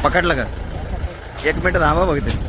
पकडलं का? 1 मिनिट थांबा बघते.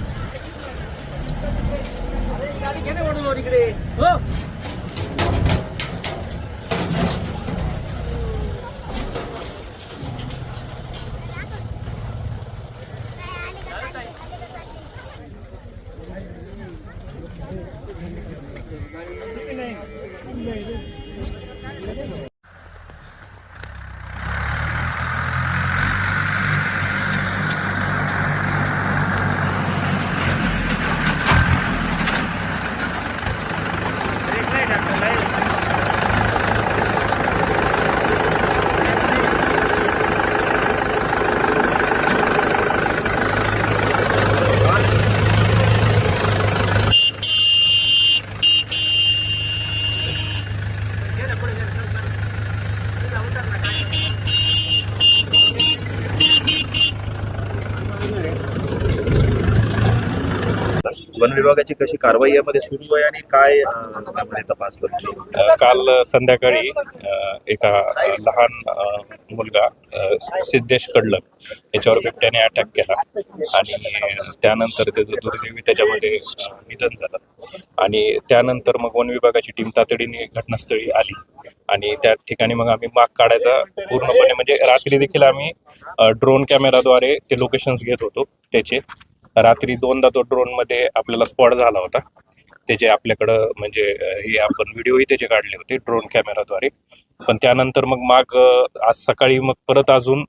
वन विभागाची कशी कारवाई यामध्ये सुरू आहे आणि काय त्यामध्ये तपास? काल संध्याकाळी एका लहान मुलगा सिद्धेश कडलक याच्यावर बिबट्याने अटॅक केला आणि त्यानंतर त्याचं दुर्दैवी त्याच्यामध्ये निधन झालं. आणि त्यानंतर मग वन विभागाची टीम तातडीने घटनास्थळी आली आणि त्या ठिकाणी मग आम्ही माग काढायचा पूर्णपणे म्हणजे रात्री देखील आम्ही ड्रोन कॅमेराद्वारे ते लोकेशन्स घेत होतो. त्याचे रात्री 2दा तो ड्रोन मध्ये आपल्याला स्पॉट झाला होता. त्याचे आपल्याकडं म्हणजे हे आपण व्हिडिओही त्याचे काढले होते ड्रोन कॅमेराद्वारे. पण त्यानंतर मग आज सकाळी मग परत अजून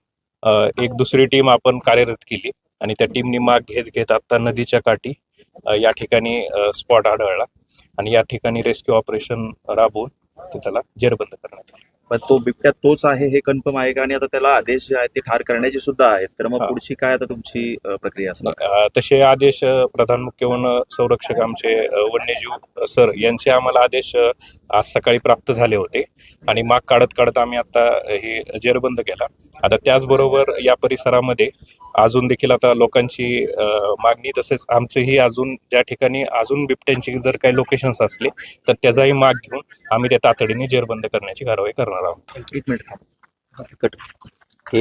एक दुसरी टीम आपण कार्यरत केली आणि त्या टीमनी माग घेत आता नदीच्या काठी या ठिकाणी स्पॉट आढळला आणि या ठिकाणी रेस्क्यू ऑपरेशन राबवून त्याला जेरबंद करण्यात आलं. पण तो बिबट्या तोच आहे हे कन्फर्म आहे का? आणि आता त्याला आदेश जे आहेत ते ठार करण्याचे सुद्धा आहेत, तर मग पुढची काय आता तुमची प्रक्रिया असणार? तसे आदेश प्रधान मुख्य वन संरक्षक आमचे वन्यजीव सर यांचे आम्हाला आदेश आज सकाळी प्राप्त झाले होते आणि माग काढत आम्ही आता हे जेरबंद केला. आता त्याचबरोबर या परिसरामध्ये अजून देखील आता लोकांची मागणी तसेच आमचेही अजून ज्या ठिकाणी अजून बिबट्यांची जर काही लोकेशन्स असले तर त्याचाही माग घेऊन आम्ही त्या तातडीने जेरबंद करण्याची कारवाई करणार आहोत. 1 मिनिट थांबा.